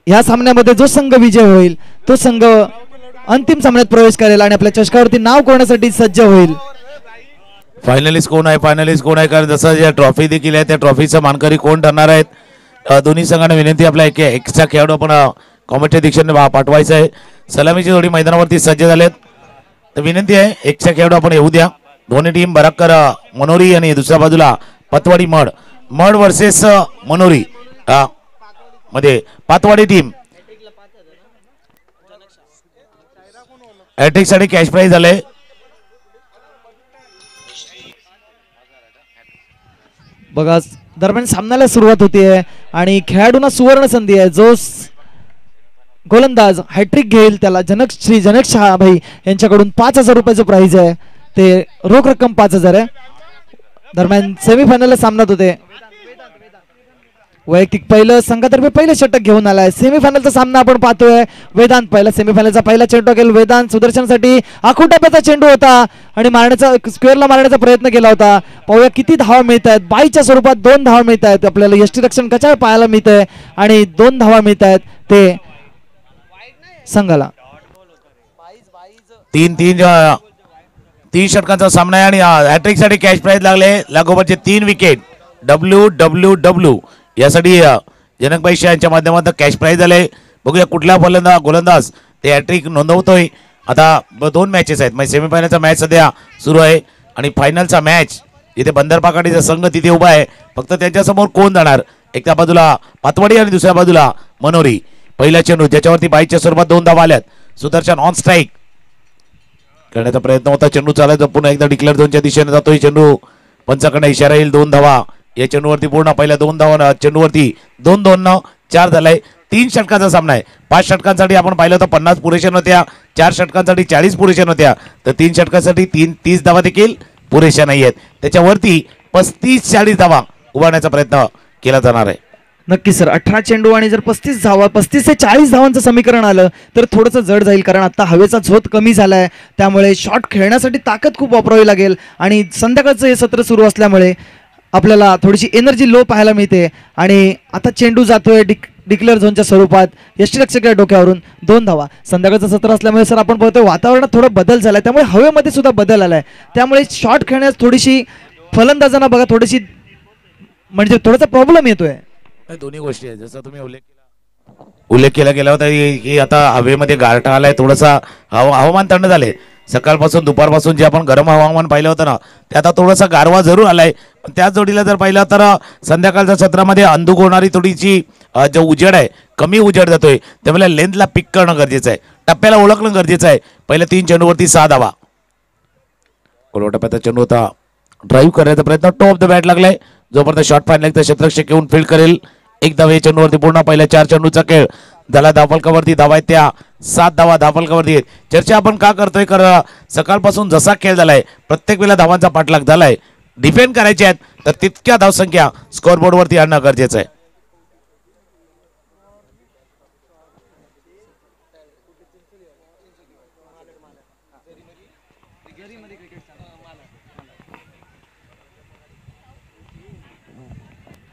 या सामन्यामध्ये जो संघ विजय होईल तो संघ अंतिम सामन्यात प्रवेश करेल आणि आपल्या चषकावरती नाव कोरण्यासाठी सज्ज होईल. फायनलिस्ट कोण आहे, फायनलिस्ट कोण आहे, कारण जसं ज्या ट्रॉफी देखील आहे त्या ट्रॉफीचा मानकरी कोण ठरणार आहेत. दोन्ही संघांना विनंती आपल्या एकचा खेळाडू आपण कॉमेंट्री दिशेने पाठवायचा आहे. सलामीची जोडी मैदानावरती सज्ज झालेत तर विनंती आहे एकचा खेळाडू आपण येऊ द्या. दोन्ही टीम बराकर मनोरी आणि दुसऱ्या बाजूला पतवाडी मड वर्सेस मनोरी मध्ये पातवाडी टीम हॅट्रिक साठी कॅश प्राइज झाले. बघा दरम्यान सामन्याला सुरुवात होतीये आणि खेळाडूंना सुवर्ण संधी आहे. जो गोलंदाज हॅट्रिक घेईल त्याला श्री जनक शहा भाई यांच्याकडून 5,000 रुपयाचं प्राइज आहे. ते रोख रक्कम 5,000 आहे. दरम्यान सेमीफायनलला सामन्यात होते वैयक्तिक पहिलं संघातर्फे पहिलं षटक घेऊन आलाय. सेमीफायनलचा सामना आपण पाहतोय. वेदांत पहिला सेमीफायनलचा पहिला चेंडू गेला वेदांत सुदर्शनसाठी आखून टप्प्याचा चेंडू होता आणि मारण्याचा स्क्वेअरला मारण्याचा प्रयत्न केला होता. पाहूया किती धावा मिळत आहेत. 22च्या स्वरूपात 2 धावा मिळत आहेत. आपल्याला यष्टीरक्षण कशा पाहायला मिळतंय आणि 2 धावा मिळत आहेत ते संघाला. 3 षटकांचा सामना आहे आणि हॅट्रिक साठी कॅश प्राइज लागले. लागोपाठचे 3 विकेट WWW यासाठी जनकभाई शाह यांच्या माध्यमातून कॅश प्राइज झाले. बघूया कुठला गोलंदाज ते हॅट्रिक नोंदवतोय. आता 2 मॅचेस आहेत. म्हणजे सेमीफायनलचा मॅच सध्या सुरू आहे आणि फायनलचा मॅच जिथे बंदर पाकाडीचा संघ तिथे उभा आहे. फक्त त्यांच्यासमोर कोण जाणार. एका बाजूला पातवाडी आणि दुसऱ्या बाजूला मनोरी. पहिला चेंडू ज्याच्यावरती 22च्या स्वरूपात 2 धावा आल्यात. सुदर्शन ऑन स्ट्राईक करण्याचा प्रयत्न होता. चेंडू चालायचा पुन्हा एकदा डिक्लेअर झोनच्या दिशेने जातोय. चेंडू पंचाकडे इशारा येईल. 2 धावा या चेंडूवरती पूर्ण. पहिल्या 2 धावा चेंडूवरती 2-2 4 झालाय. 3 षटकांचा सामना आहे. 5 षटकांसाठी आपण पाहिलं होतं 50 पुरेशा नव्हत्या. 4 षटकांसाठी 40 पुरेशा नव्हत्या. तर 3 षटकांसाठी 30 धावा देखील पुरेशा नाही आहेत. त्याच्यावरती 35-40 धावा उभारण्याचा प्रयत्न केला जाणार आहे. नक्की सर. 18 चेंडू आणि जर 35 ते 40 धावांचं समीकरण आलं तर थोडंसं जड जाईल. कारण आता हवेचा झोत कमी झालाय त्यामुळे शॉट खेळण्यासाठी ताकद खूप वापरावी लागेल आणि संध्याकाळचं हे सत्र सुरू असल्यामुळे आपल्याला थोडीशी एनर्जी लो पाहायला मिळते. आणि आता चेंडू जातोय डिक्लेअर झोनच्या स्वरूपात. यष्टीरक्षक डोक्यावरून 2 धावा. संध्याकाळचं सत्र असल्यामुळे सर आपण पाहतोय वातावरणात थोडा बदल झालाय त्यामुळे हवेमध्ये सुद्धा बदल आलाय. त्यामुळे शॉट खेळण्यास थोडीशी फलंदाजांना बघा थोडीशी म्हणजे थोडासा प्रॉब्लेम येतोय. दोन्ही गोष्टी आहेत. जसं तुम्ही उल्लेख केला गेला होता की आता हवेमध्ये गारठा आलाय. थोडासा हवामान थंड झाले. सकाळपासून दुपारपासून जे आपण गरम हवामान पाहिलं होतं ना ते आता थोडासा गारवा जरूर आलाय. पण त्याच जोडीला जर पाहिलं तर संध्याकाळच्या सत्रामध्ये अंधुक होणारी थोडीची जो उजेड आहे कमी उजेड जातोय. त्यामुळे लेंथला पिक करणं गरजेचं आहे. टप्प्याला ओळखणं गरजेचं आहे. पहिल्या 3 चेंडूवरती 6 धावा. कोलवा टप्प्याचा चेंडू होता. ड्राईव्ह करण्याचा प्रयत्न टॉप ऑफ द बॅट लागलाय. जोपर्यंत शॉट फायनल तर क्षेत्ररक्षक येऊन फील्ड करेल. 1 धावा या चेंडूवरती पूर्ण. पहिल्या 4 चेंडूचा खेळ झाला. धावफलकावरती धावा आहेत त्या 7 धावा धावफलकावरती आहेत. चर्चा आपण का करतोय कारण सकाळपासून जसा खेळ झालाय प्रत्येक वेळेला धावांचा पाठलाग झालाय. डिफेंड करायचे आहेत तर तितक्या धावसंख्या स्कोअरबोर्डवरती आणणं गरजेचं आहे.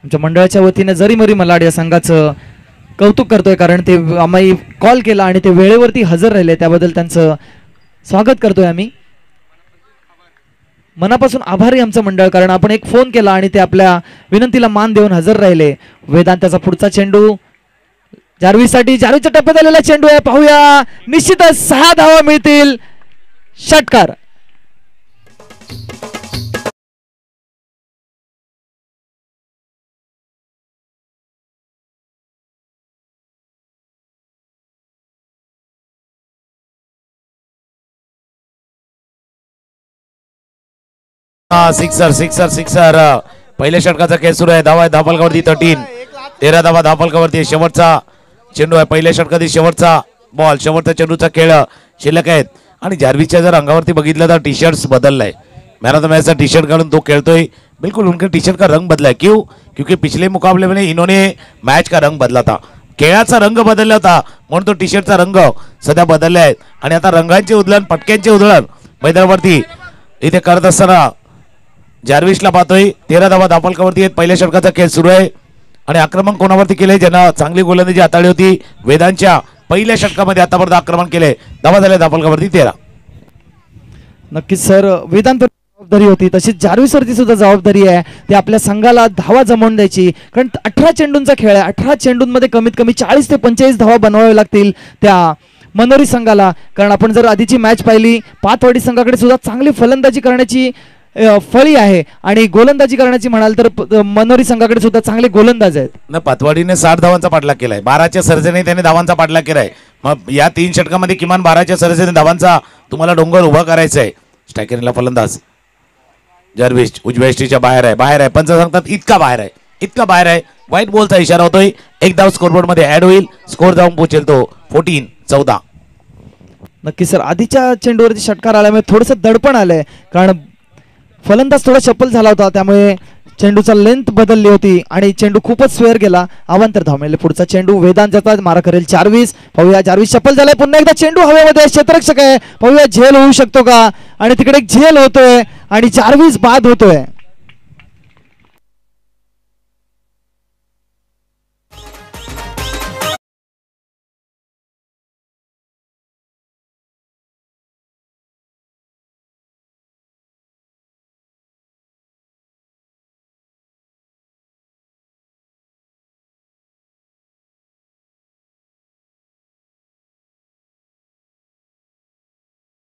आमच्या मंडळाच्या वतीने जरीमरी मलाड या संघाचं कौतुक करतोय कारण ते आम्ही कॉल केला आणि ते वेळेवरती हजर राहिले त्याबद्दल त्यांचं स्वागत करतोय आम्ही. मनापासून आभारी आमचं मंडळ कारण आपण एक फोन केला आणि ते आपल्या विनंतीला मान देऊन हजर राहिले. वेदांताचा पुढचा चेंडू जार्विससाठी. जार्विसच्या टप्प्यात आलेला चेंडू आहे. पाहूया निश्चितच 6 धावा मिळतील. षटकार. सिक्सर पहिल्या षटकाचा खेळ सुरू आहे. धावा धावफलकावरती 13 धावा धावफलकावरती. शेवटचा चेंडू आहे पहिल्या षटकातील. शेवटचा बॉल शेवटचा चेंडूचा खेळ शिल्लक आहेत. आणि जार्विसच्या जर अंगावरती बघितलं तर टी शर्ट बदललाय. मैन ऑफ द मैच का टी शर्ट घालून तो खेळतोय. बिल्कुल उनके टी शर्ट का रंग बदला है. क्यों? क्योंकि पिछले मुकाबले में इन्होंने मैच का रंग बदला था. खेळाचा रंग बदलला होता म्हणून तो टी शर्टचा रंग सध्या बदलला आहे. आणि आता रंगांचे उधळण पटक्यांचे उधळण मैदानावरती इथे करत असताना जार्विसला पाहतोय. 13 धावा धावफलकावरती आहेत. पहिल्या षटकाचा खेळ सुरू आहे. आणि आक्रमण कोणावरती केले, ज्यांना चांगली गोलंदाजी हाताळली होती. वेदांच्या पहिल्या षटकामध्ये आतापर्यंत आक्रमण केले. धावा झाल्या धापलकावरती 13. नक्कीच सर, वेदांत जबाबदारी होती तशीच जार्विस वरती सुद्धा जबाबदारी आहे. ते आपल्या संघाला धावा जमवून द्यायची, कारण 18 चेंडूंचा खेळ आहे. 18 चेंडूंमध्ये कमीत कमी 40 ते 45 धावा बनवाव्या लागतील त्या मनोरी संघाला. कारण आपण जर आधीची मॅच पाहिली, पाथवाडी संघाकडे सुद्धा चांगली फलंदाजी करण्याची फळी आहे आणि गोलंदाजी करण्याची म्हणाल तर मनोरी संघाकडे सुद्धा चांगले गोलंदाज आहेत. न पातवाडीने 60 धावांचा पाठलाग केलाय. 12च्या सर्जेने त्याने धावांचा पाठलाग केलाय. मग या 3 षटकामध्ये किमान 12च्या सर्जेने धावांचा तुम्हाला डोंगर उभा करायचा आहे. स्ट्रायकरला फलंदाज जर्विस उजव्या एसटीच्या बाहेर आहे. पंच सांगतात इतका बाहेर आहे. व्हाईट बॉलचा इशारा होतोय. एक धाव स्कोरबोर्ड मध्ये ऍड होईल. स्कोर जाऊन पोहोचेल तो 14-14. नक्की सर, आधीच्या चेंडूवरती षटकार आल्यामुळे थोडंसं दडपण आलंय, कारण फलंदाज थोडा चप्पल झाला होता, त्यामुळे चेंडूचा लेंथ बदलली होती आणि चेंडू खूपच स्वेअर गेला. अवांतर धाव मिळाले. पुढचा चेंडू वेदांत मारा करेल. जार्विस पाहूया, जार्विस चप्पल झालाय. पुन्हा एकदा चेंडू हवेमध्ये, क्षेत्ररक्षक आहे. पाहूया झेल होऊ शकतो का, आणि तिकडे एक झेल होतोय आणि जार्विस बाद होतोय.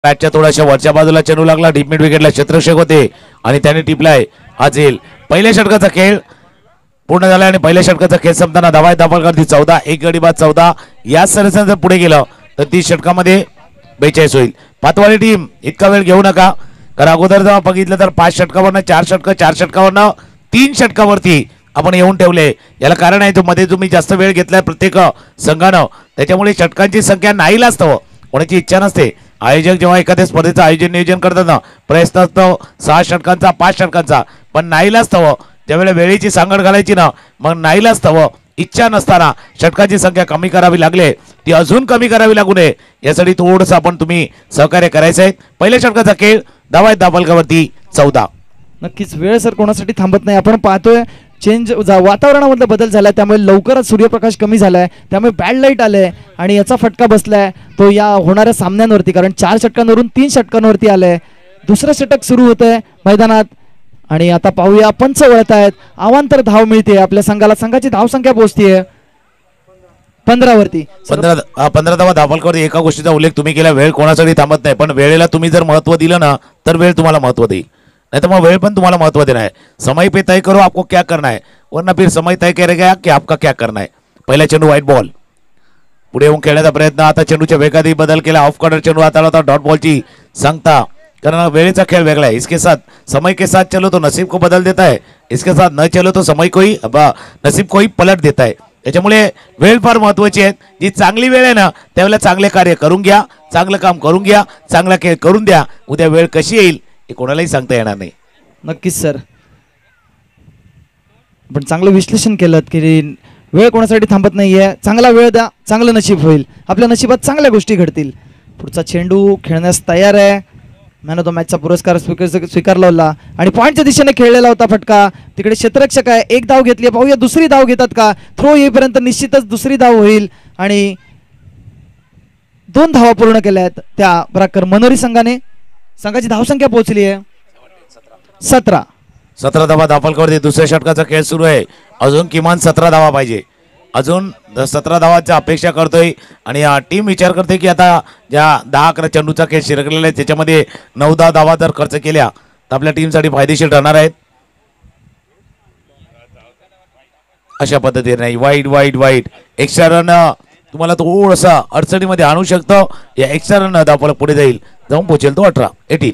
बॅटच्या थोड्याशा वरच्या बाजूला चेंडू लागला. डीप मिड विकेटला क्षेत्ररक्षक होते आणि त्याने टिपलाय. आजेल पहिल्या षटकाचा खेळ पूर्ण झाला आणि पहिल्या षटकाचा खेळ संपताना धावा दापलकर 14. एक गडी बाद 14. या सरसर जर पुढे गेलं तर 30 षटकामध्ये 42 होईल. पातवाडी टीम इतका वेळ घेऊ नका, कारण अगोदर जर बघितलं तर 5 षटकावरनं 4 षटकावरनं 3 षटकावरती आपण येऊन ठेवले. याला कारण आहे, तो मध्ये तुम्ही जास्त वेळ घेतलाय प्रत्येक संघानं, त्याच्यामुळे षटकांची संख्या नाहीलाच हवं, कोणाची इच्छा नसते. आयोजक जेव्हा एखाद्या स्पर्धेचं आयोजन नियोजन करतात ना, प्रयत्न असतो 6 षटकांचा 5 षटकांचा, पण नाहीलाच हवं त्यावेळेला वेळेची सांगड घालायची ना, मग नाहीलाच हवं इच्छा नसताना षटकांची संख्या कमी करावी लागले, ती अजून कमी करावी लागू नये यासाठी थोडंसं आपण तुम्ही सहकार्य करायचं आहे. पहिल्या षटकाचा खेळ धावा दापलकावरती 14. नक्कीच वेळ सर कोणासाठी थांबत नाही. आपण पाहतोय वातावरणामधला बदल झालाय, त्यामुळे लवकरच सूर्यप्रकाश कमी झालाय, त्यामुळे बॅड लाईट आले आणि याचा फटका बसलाय तो या होणाऱ्या सामन्यांवरती, कारण 4 षटकांवरून 3 षटकांवरती आलंय. दुसरं षटक सुरू होतंय मैदानात आणि आता पाहूया पंच वळत आहेत. अवांतर धाव मिळते आपल्या संघाला. संघाची धावसंख्या पोहोचतीये 15 वरती. 15 धावा दापलकर. एका गोष्टीचा उल्लेख तुम्ही केला, वेळ कोणासाठी थांबत नाही, पण वेळेला तुम्ही जर महत्व दिलं ना तर वेळ तुम्हाला महत्व देईल, नहीं तो वेळ पण तुम्हाला महत्व देना है. समय पे तय करो आपको क्या करना है, वरना फिर समय तय करेगा कि आपका क्या करना है. पहिला चेंडू व्हाईट बॉल पुढे येऊन खेळण्याचा प्रयत्न. आता चेंडूच्या वेगातही बदल केला. ऑफ कॉर्नर चेंडू हाताळला होता. डॉट बॉलची सांगता, कारण वेळेचा खेळ वेगळा है. इसके साथ समय के साथ चलो तो नसीब को बदल देता है, इसके साथ न चलो तो समय को ही नसीब को ही पलट देता है. त्याच्यामुळे वेळ फार महत्वाची आहे. जी चांगली वेळ आहे ना त्यावेळेला चांगले कार्य करून घ्या, चांगलं काम करून घ्या, चांगला खेळ करून द्या. उद्या वेळ कशी येईल हे कोणालाही सांगता येणार नाही. नक्कीच सर, पण चांगलं विश्लेषण केलं की वेळ कोणासाठी थांबत नाहीये. चांगला वेळ द्या, चांगलं नशीब होईल, आपल्या नशिबात चांगल्या गोष्टी घडतील. पुढचा चेंडू खेळण्यास तयार आहे. मॅन ऑफ द मॅचचा पुरस्कार स्वीकारला होता आणि पॉईंटच्या दिशेने खेळलेला होता फटका. तिकडे क्षेत्ररक्षक आहे. एक धाव घेतली. पाहूया दुसरी धाव घेतात का. थ्रो येईपर्यंत निश्चितच दुसरी धाव होईल आणि 2 धावा पूर्ण केल्या आहेत त्या बराकर मनोरी संघाने. संघाची धावसंख्या पोहोचली आहे 17. 17 धावा दापलकर. दुसऱ्या षटकाचा खेळ सुरू आहे. अजून किमान 17 धावा पाहिजे. अजून 17 धावांची अपेक्षा करतोय आणि टीम विचार करते की आता ज्या 10-11 चेंडूचा खेळ शिरकलेला आहे त्याच्यामध्ये 9-10 धावा जर खर्च केल्या तर आपल्या टीमसाठी फायदेशीर राहणार आहेत. अशा पद्धतीने नाही. वाईट एक्स्ट्रा रन तुम्हाला थोडंसं अडचणीमध्ये आणू शकतो. या एक्स्ट्रा रन धावफलक पुढे जाऊन पोहोचेल तो 18.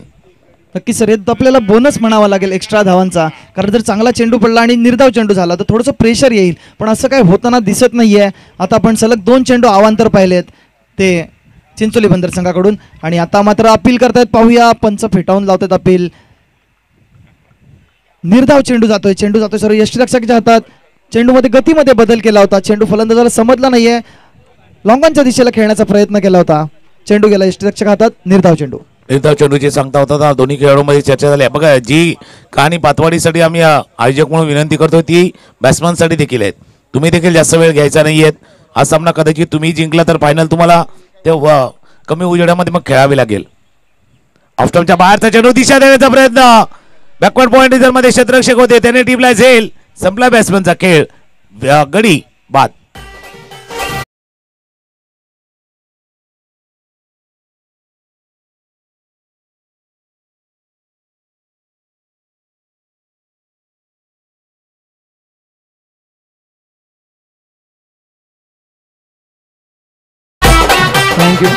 नक्की सर, आपल्याला बोनस म्हणावा लागेल एक्स्ट्रा धावांचा, कारण जर चांगला चेंडू पडला आणि निर्धाव चेंडू झाला तर थोडंसं प्रेशर येईल, पण असं काही होताना दिसत नाहीये. आता आपण सलग 2 चेंडू अवांतर पाहिलेत ते चिंचोली बंदर संघाकडून आणि आता मात्र अपील करतायत. पाहूया पंच फेटाळून लावतात अपील. निर्धाव चेंडू जातोय सर यष्टीरक्षकाच्या हातात. चेंडूमध्ये गतीमध्ये बदल केला होता. चेंडू फलंदाजाला समजला नाहीये. लॉंगॉनच्या दिशेला खेळण्याचा प्रयत्न केला होता. चेंडू गेला यष्टीरक्षक हातात. निर्धाव चेंडू. निर्धाव चेंडूची सांगता होता दोन्ही खेळाडूंमध्ये चर्चा झाली आहे. बघा जी कहाणी पातवाडीसाठी आम्ही आयोजक म्हणून विनंती करतो ती बॅट्समॅनसाठी देखील आहेत. तुम्ही देखील जास्त वेळ घ्यायचा नाहीयेत. हा सामना कदाचित तुम्ही जिंकला तर फायनल तुम्हाला ते कमी उजेडामध्ये मग खेळावे लागेल. ऑफस्टॉपच्या बाहेरचा चेंडू दिशा देण्याचा प्रयत्न, बॅकवर्ड पॉइंट रिझर्व मध्ये क्षेत्ररक्षक होते त्याने टीमला झेल. संपला बॅट्समॅनचा खेळ, गडी बाद. थँक्यू.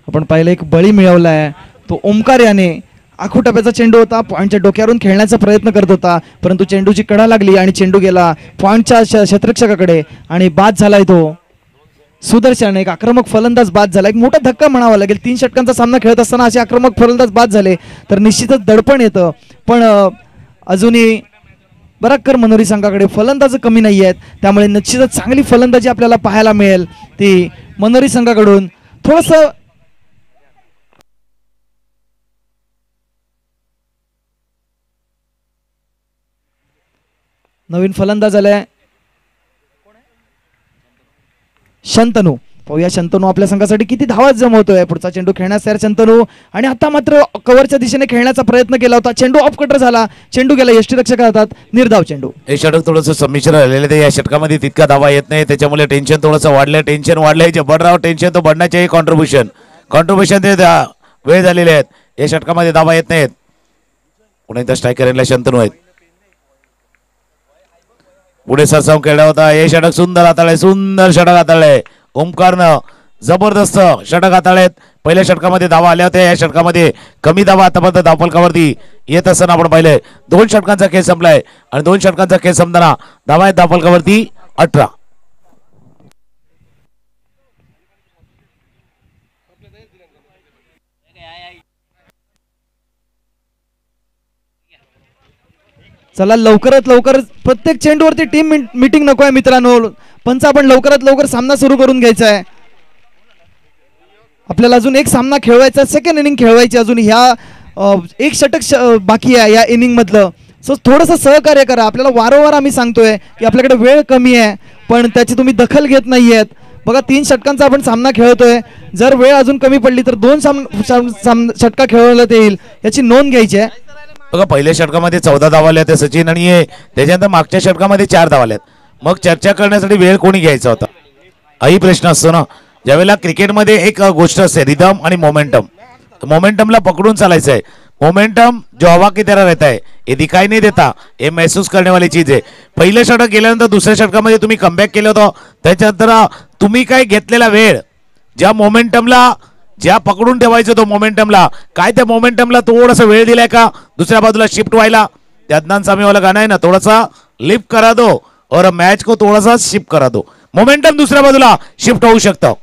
आपण पाहिलं एक बळी मिळवलाय तो ओमकार याने. आखुटप्याचा चेंडू होता, पॉईंटच्या डोक्यावरून खेळण्याचा प्रयत्न करत होता परंतु चेंडूची कडा लागली आणि चेंडू गेला पॉईंटच्या क्षेत्ररक्षकाकडे आणि बाद झालाय तो. सुदर्शन एक आक्रमक फलंदाज बाद झाला. एक मोठा धक्का म्हणावा लागेल. 3 षटकांचा सामना खेळत असताना असे आक्रमक फलंदाज बाद झाले तर निश्चितच दडपण येतं. पण अजूनही बराकर मनोरी संघाकडे फलंदाज कमी नाही आहेत त्यामुळे निश्चितच चांगली फलंदाजी आपल्याला पाहायला मिळेल ती मनोरी संघाकडून. थोडंसं नवीन फलंदाज आलाय शंतनू. पाहूया शंतनू आपल्या संघासाठी किती धावा जमवतोय. पुढचा चेंडू खेळण्यास तयार शंतनू आणि आता मात्र कव्हरच्या दिशेने खेळण्याचा प्रयत्न केला होता. चेंडू ऑफ कटर झाला, चेंडू गेला यष्टीरक्षक हातात. निर्धाव चेंडू. हे षटक थोडंसं संमिश्र राहिलेलं ते या षटकामध्ये तितका धावा येत नाही त्याच्यामुळे टेन्शन थोडंसं वाढलं. टेन्शन वाढलंय जे बडराव टेन्शन तो बढण्याचे कॉन्ट्रीब्युशन ते वेळ झालेले आहेत. या षटकामध्ये धावा येत नाहीत. पुन्हा एकदा स्ट्रायकर शंतनू आहेत. पुढे सरसावून खेळला होता. हे षटक सुंदर हाताळले, सुंदर षटक हाताळले ओमकारनं. जबरदस्त षटक हाताळलेत. पहिल्या षटकामध्ये धावा आल्या होत्या, या षटकामध्ये कमी धावा आतापर्यंत धावफलकावरती येत असताना आपण पाहिलंय. 2 षटकांचा खेळ संपलाय आणि 2 षटकांचा खेळ संपताना धावा आहेत धावफलकावरती 18. चला लवकरात लवकर प्रत्येक चेंडूवरती टीम मीटिंग नको आहे मित्रांनो. पंच आपण लवकरात लवकर सामना सुरू करून घ्यायचा आहे. आपल्याला अजून एक सामना खेळवायचा, सेकंड इनिंग खेळवायची अजून. ह्या एक षटक बाकी आहे या इनिंग मधलं. सो थोडंसं सहकार्य करा. आपल्याला वारंवार आम्ही सांगतोय की आपल्याकडे वेळ कमी आहे पण त्याची तुम्ही दखल घेत नाहीयेत. बघा 3 षटकांचा आपण सामना खेळतोय. जर वेळ अजून कमी पडली तर 2 षटका खेळवण्यात येईल याची नोंद घ्यायची आहे. बघा पहिल्या षटकामध्ये 14 धावा आल्या त्या सचिन आणि त्याच्यानंतर मागच्या षटकामध्ये 4 धावा आल्यात. मग चर्चा करण्यासाठी वेळ कोणी घ्यायचा होता हाही प्रश्न असतो ना. ज्यावेळेला क्रिकेटमध्ये एक गोष्ट असते रिदम आणि मोमेंटम. मोमेंटमला पकडून चालायचं आहे. मोमेंटम जो हवा की तरह रहता है, ये दिखाई नहीं देता, ये महसूस करने वाली चीज आहे. पहिलं षटक गेल्यानंतर दुसऱ्या षटकामध्ये तुम्ही कमबॅक केलं होतं त्याच्यानंतर तुम्ही काय घेतलेला वेळ ज्या मोमेंटमला ज्या पकडून ठेवायचं तो मोमेंटमला काय त्या मोमेंटमला थोडासा वेळ दिलाय का दुसऱ्या बाजूला शिफ्ट व्हायला. ते अदनान सामी वाला गाणं आहे ना, थोडासा लिफ्ट करा दो और मैच को थोडासा शिफ्ट करा दो. मोमेंटम दुसऱ्या बाजूला शिफ्ट होऊ शकतं.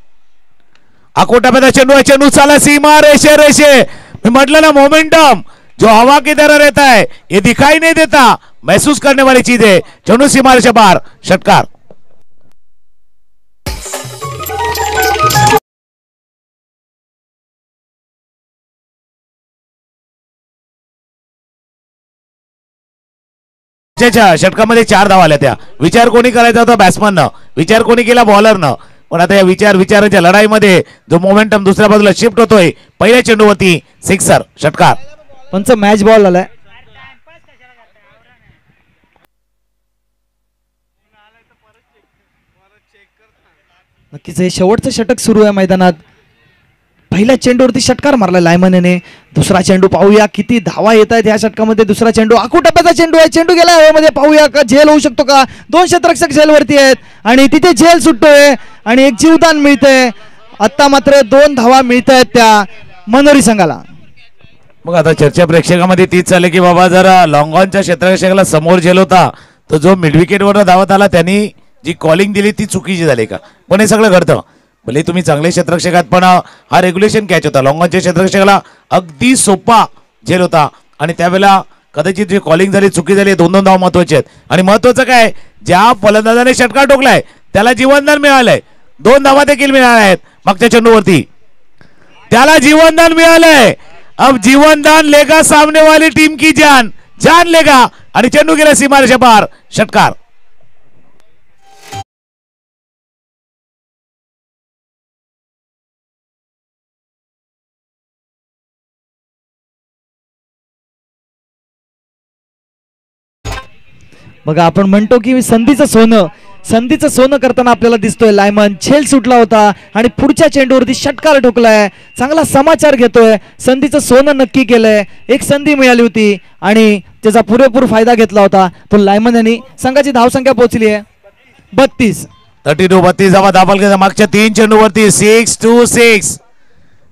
आकोटापेदा चेंडू आहे, चेंडू चाला सीमा रेषे रेषे. मी म्हटलं ना मोमेंटम जो हवा की तरह रहता है ये दिखाई नहीं देता, महसूस करने वाली चीज है. चेंडू सीमा रेषे बाहर, षटकार. षटकामध्ये 4 धावा आल्या. त्या विचार कोणी करायचा होता बॅट्समननं, विचार कोणी केला बॉलरनं. पण आता या विचाराच्या लढाईमध्ये जो मोमेंटम दुसऱ्या बाजूला शिफ्ट होतोय पहिल्या चेंडूवरती सिक्सर, षटकार. पंच मॅच बॉल आलाय. नक्कीच हे शेवटचं षटक सुरू आहे मैदानात. पहिल्या चेंडूवरती षटकार मारला लायमन याने. दुसरा चेंडू पाहूया किती धावा येत आहेत या षटकामध्ये. दुसरा चेंडू आकुटप्प्याचा चेंडू आहे, चेंडू गेला हवेमध्ये. पाहूया का झेल होऊ शकतो का. 2 क्षेत्ररक्षक झेलवरती आहेत आणि तिथे झेल सुटतोय आणि एक जीवदान मिळतंय. आता मात्र 2 धावा मिळत आहेत त्या मनोरी संघाला. मग आता चर्चा प्रेक्षकामध्ये तीच चालली की बाबा जरा लॉंग ऑनच्या क्षेत्ररक्षकाला समोर झेल होता तर जो मिड विकेटवर धावत आला त्यांनी जी कॉलिंग दिली ती चुकीची झाली का. पण हे सगळं घडतं. भले तुम्ही चांगले क्षेत्ररक्षक आहात पण हा रेग्युलेशन कॅच होता. लॉंग ऑनच्या क्षेत्ररक्षकाला अगदी सोपा झेल होता आणि त्यावेळेला कदाचित जी कॉलिंग झाली चुकी झाली. 2-2 धावा महत्वाचे आहेत. आणि महत्वाचं काय ज्या फलंदाजाने षटकार ठोकलाय त्याला जीवनदान मिळालंय. 2 धावा देखील मिळाल्या आहेत मागच्या चेंडूवरती. त्याला जीवनदान मिळालंय. अब जीवनदान लेगा सामने वाली टीम की जान, जान लेगा. आणि चेंडू गेला सीमारेषा पार, षटकार. बघा आपण म्हणतो की संधीचं सोनं करताना आपल्याला दिसतोय लायमन. झेल सुटला होता आणि पुढच्या चेंडूवरती षटकार ठोकलाय. चांगला समाचार घेतोय. संधीचं सोनं नक्की केलंय. एक संधी मिळाली होती आणि त्याचा पुरेपूर फायदा घेतला होता तो लायमन यांनी. संघाची धावसंख्या पोहोचली आहे 32. 32 धावा दाखल केला मागच्या 3 चेंडूवरती. 6-6.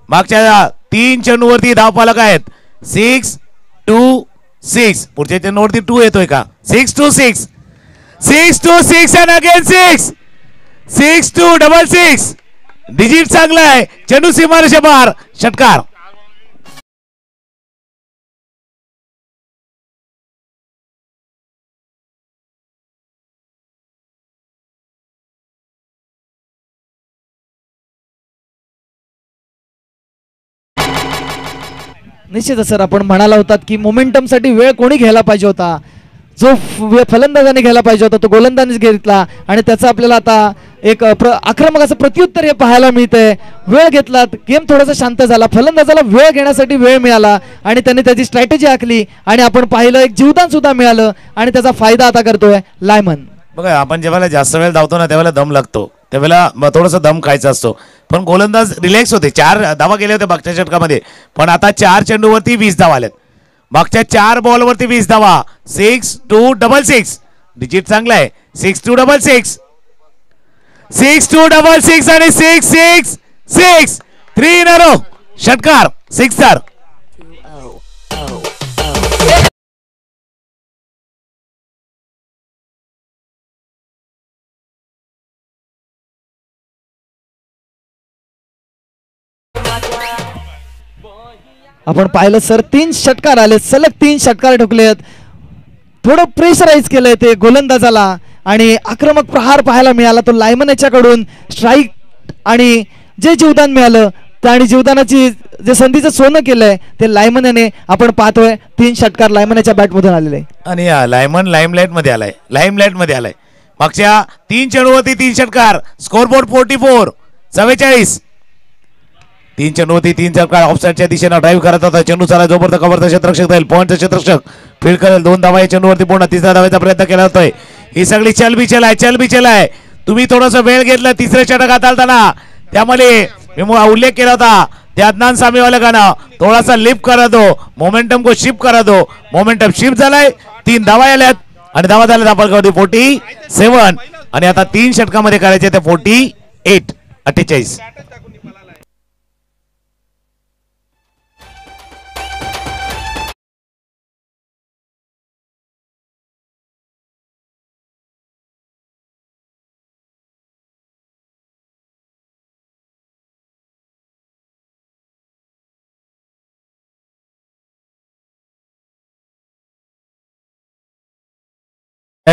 मागच्या 3 चेंडूवरती धावफलक आहेत 6-6. पुढच्या चेंडूवरती 2 येतोय का? 6-6 and again 6-6. डिजिट चांगला आहे. चेंडू सीमारेषा पार, षटकार. निश्चितच सर आपण म्हणाला होतात की मोमेंटम साठी वेळ कोणी घ्यायला पाहिजे होता. जो फलंदाजाने घ्यायला पाहिजे होता तो गोलंदाजीच घेतला आणि त्याचं आपल्याला आता एक आक्रमक असं प्रत्युत्तर हे पाहायला मिळतंय. वेळ घेतला, गेम थोडासा शांत झाला, फलंदाजाला वेळ घेण्यासाठी वेळ मिळाला आणि त्याने त्याची स्ट्रॅटेजी आखली आणि आपण पाहिलं एक जीवदान सुद्धा मिळालं आणि त्याचा फायदा आता करतोय लायमन. बघा आपण जेव्हा जास्त वेळ धावतो ना त्यावेळेला दम लागतो, त्यावेळेला थोडासा दम खायचा असतो. पण गोलंदाज रिलॅक्स होते. 4 धावा गेले होते मागच्या षटकामध्ये, पण आता 4 चेंडूवरती 20 धावा आल्यात. मागच्या 4 बॉलवरती 20 धावा. 6-6. डिजिट चांगला आहे. 6-6. 6-6 आणि 6-6. 3 in a row. षटकार, सिक्सर. आपण पाहिलं सर 3 षटकार आले, सलग 3 षटकार ठोकलेत. थोडं प्रेशराईज केलंय ते गोलंदाजाला आणि आक्रमक प्रहार पाहायला मिळाला तो लायमन याच्याकडून. स्ट्राईक आणि जे जीवदान मिळालं त्या आणि जीवदानाची जे संधीचं सोनं केलंय ते लायमन याने आपण पाहतोय. 3 षटकार लायमन याच्या बॅटमधून आलेले आणि लायमन लाईमलाईट मध्ये आलाय. मागच्या 3 चेंडूवरती 3 षटकार. स्कोरबोर्ड 44. 3 चेंडूवरती 3 षटकार. ऑफसाईडच्या दिशेने ड्राईव्ह करत होता चेंडू. चाला जोपर्यंत कव्हरचा क्षेत्ररक्षक जाईल, पॉईंटचा क्षेत्ररक्षक फील्ड करेल. 2 धावा या चेंडूवरती पूर्ण. 3ऱ्या धावाचा प्रयत्न केला जातोय. ही सगळी चलबिचल आहे. तुम्ही थोडासा वेळ घेतला 3रे षटक हाताळताना, त्यामध्ये मी उल्लेख केला होता ते अदनान सामीवाले गाणं. थोडासा लिफ्ट करा दो, मोमेंटम को शिफ्ट करा दो. मोमेंटम शिफ्ट झालाय. 3 धावा आल्यात आणि धावा झाल्यात आपण 47 आणि आता 3 षटकामध्ये करायचे ते 48.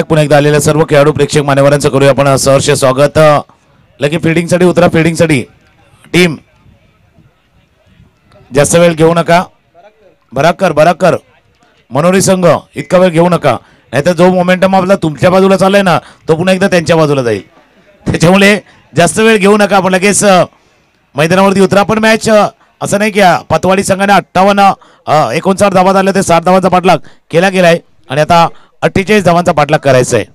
पुन्हा एकदा आलेल्या सर्व खेळाडू प्रेक्षक मान्यवरांचं करूया आपण सहर्ष स्वागत. लगे फिल्डिंगसाठी उतरा. फिल्डिंगसाठी टीम जास्त वेळ घेऊ नका. बराकर मनोरी संघ इतका वेळ घेऊ नका, नाहीतर जो मोमेंटम आपला तुमच्या बाजूला चाललाय ना तो पुन्हा एकदा त्यांच्या बाजूला जाईल. त्याच्यामुळे जास्त वेळ घेऊ नका. आपण लगेच मैदानावरती उतरा. पण मॅच असं नाही की पतवाडी संघाने 59 धावा झाले ते 60 धावांचा पाठलाग केला गेलाय आणि आता 48 धावांचा पाठलाग करायचा आहे.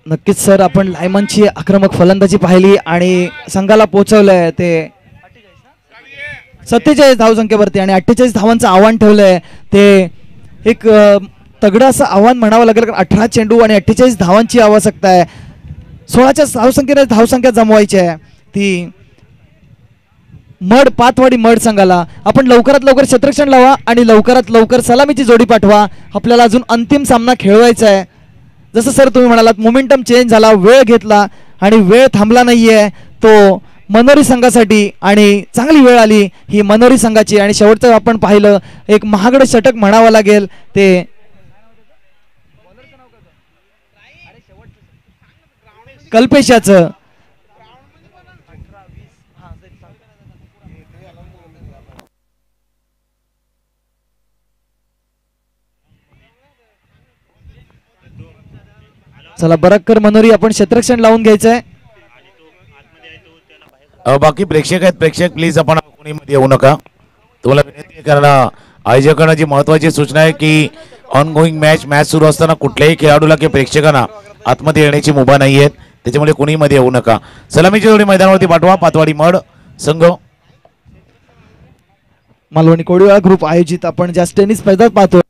नक्कीच सर आपण लायमनची आक्रमक फलंदाजी पाहिली आणि संघाला पोहोचवलंय ते 47 धावसंख्येवरती आणि 48 धावांचं आव्हान ठेवलंय. ते एक तगडं असं आव्हान म्हणावं लागेल, कारण 18 चेंडू आणि 48 धावांची आवश्यकता आहे. 16च्या धावसंख्येने धावसंख्या जमवायची आहे ती. पाथवाडी मड संघाला आपण लवकरात लवकर क्षेत्ररक्षण लावा आणि लवकरात लवकर सलामीची जोडी पाठवा. आपल्याला अजून अंतिम सामना खेळवायचा आहे. जसं सर तुम्ही म्हणालात मोमेंटम चेंज झाला, वेळ घेतला आणि वेळ थांबला नाहीये तो मनोरी संघासाठी आणि चांगली वेळ आली ही मनोरी संघाची. आणि शेवटचं आपण पाहिलं एक महागड षटक म्हणावं लागेल ते कल्पेशाचं. चला बरक्कर मनोरी आपण क्षेत्ररक्षण लावून घ्यायचंय. बाकी प्रेक्षक आहेत, प्रेक्षक प्लीज आपण कोणी मध्ये येऊ नका. तुम्हाला विनंती आहे, कारण आयोजकांना जी महत्वाची सूचना आहे की ऑनगोईंग मॅच सुरू असताना कुठल्याही खेळाडूला किंवा प्रेक्षकांना आतमध्ये येण्याची मुभा नाही आहेत, त्याच्यामुळे कोणी मध्ये येऊ नका. सलामीची जोडी मैदानावरती पाठवा. पातवाडी मड संघ मालवणी कोळीवाडा ग्रुप आयोजित आपण ज्या टेनिस स्पर्धा पाहतो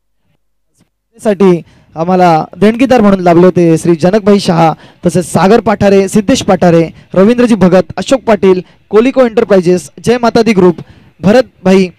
साठी आम्हाला देणगीदार म्हणून लाभले होते श्री जनकभाई शहा, तसेच Sagar Pathare, Siddhesh Pathare, Ravindraji Bhagat, Ashok Patil, Koliko enterprises, Jai Matadi group, Bharat Bhai,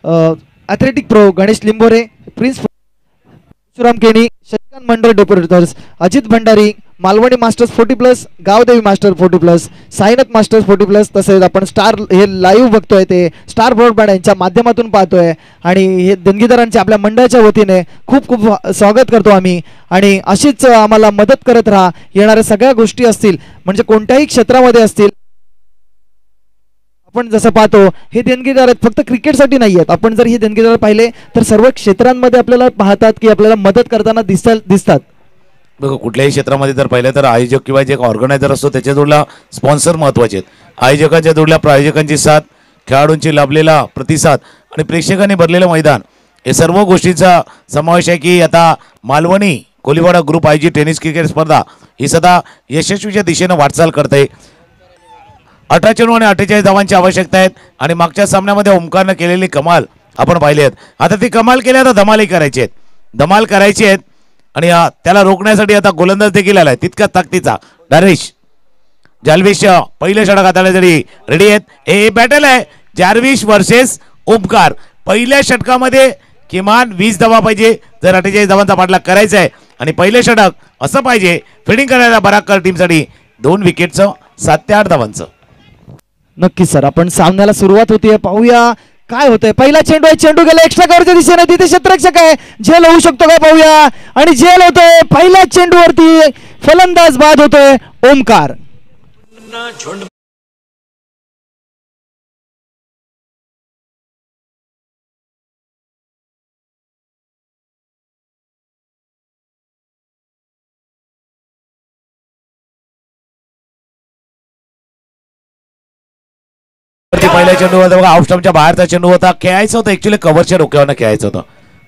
athletic pro, Ganesh Limbore, prince Parshuram Keni, Shashikant Mandal decorators, Ajit Bhandari, Malvani masters 40+, Gavdevi master 40+, Sainath masters 40+, तसेच आपण स्टार हे लाईव्ह बघतोय ते स्टार ब्रॉडबँड यांच्या माध्यमातून पाहतोय. आणि हे देणगीदारांचे आपल्या मंडळाच्या वतीने खूप खूप स्वागत करतो आम्ही. आणि अशीच आम्हाला मदत करत राहा. येणाऱ्या सगळ्या गोष्टी असतील म्हणजे कोणत्याही क्षेत्रामध्ये असतील, आपण जसं पाहतो हे देणगीदार आहेत, फक्त क्रिकेटसाठी नाही आहेत. आपण जर हे देणगीदार पाहिले तर सर्व क्षेत्रांमध्ये आपल्याला पाहतात की आपल्याला मदत करताना दिसतात. बघा, कुठल्याही क्षेत्रामध्ये जर पाहिलं तर आयोजक किंवा जे ऑर्गनायझर असतो त्याच्या जोडला स्पॉन्सर महत्वाचे आहेत. आयोजकांच्या जोडल्या प्रायोजकांची साथ, खेळाडूंची लाभलेला प्रतिसाद आणि प्रेक्षकांनी भरलेलं मैदान, हे सर्व गोष्टींचा समावेश आहे की आता मालवणी कोळीवाडा ग्रुप आयोजित टेनिस क्रिकेट स्पर्धा ही सदा यशस्वीच्या दिशेनं वाटचाल करते. 18 चेंडू आणि 48 धावांची आवश्यकता आहेत. आणि मागच्या सामन्यामध्ये ओमकारनं केलेली कमाल आपण पाहिली आहेत. आता ती कमाल केली, आता धमालही करायची आहेत, धमाल करायची आहेत. आणि त्याला रोखण्यासाठी आता गोलंदाज देखील आलाय तितका ताकदीचा डार्विश. जार्विश पहिले षटक हाताळण्यासाठी रेडी आहेत. हे बॅटल आहे जार्विश वर्सेस ओमकार. पहिल्या षटकामध्ये किमान 20 धावा पाहिजे जर 48 धावांचा पाठलाग करायचा आहे. आणि पहिले षटक असं पाहिजे फिल्डिंग करायला बराकर टीमसाठी 2 विकेटचं 7 ते 8 धावांचं. नक्कीच सर, आपण सामन्याला सुरुवात होतीये, पाहूया काय होतंय. पहिला चेंडू आहे, चेंडू गेला एक्स्ट्रा कव्हरच्या दिशेने, तिथे क्षेत्ररक्षक आहे, झेल होऊ शकतो का पाहूया. आणि झेल होतोय, पहिल्या चेंडूवरती फलंदाज बाद होतोय ओमकार. पहिल्या चेंडू होता बघा, ऑफ स्टंपच्या बाहेरचा चेंडू होता, खेळायचं होतं ऍक्च्युली कव्हरच्या डोक्यावर खेळायचं होतं.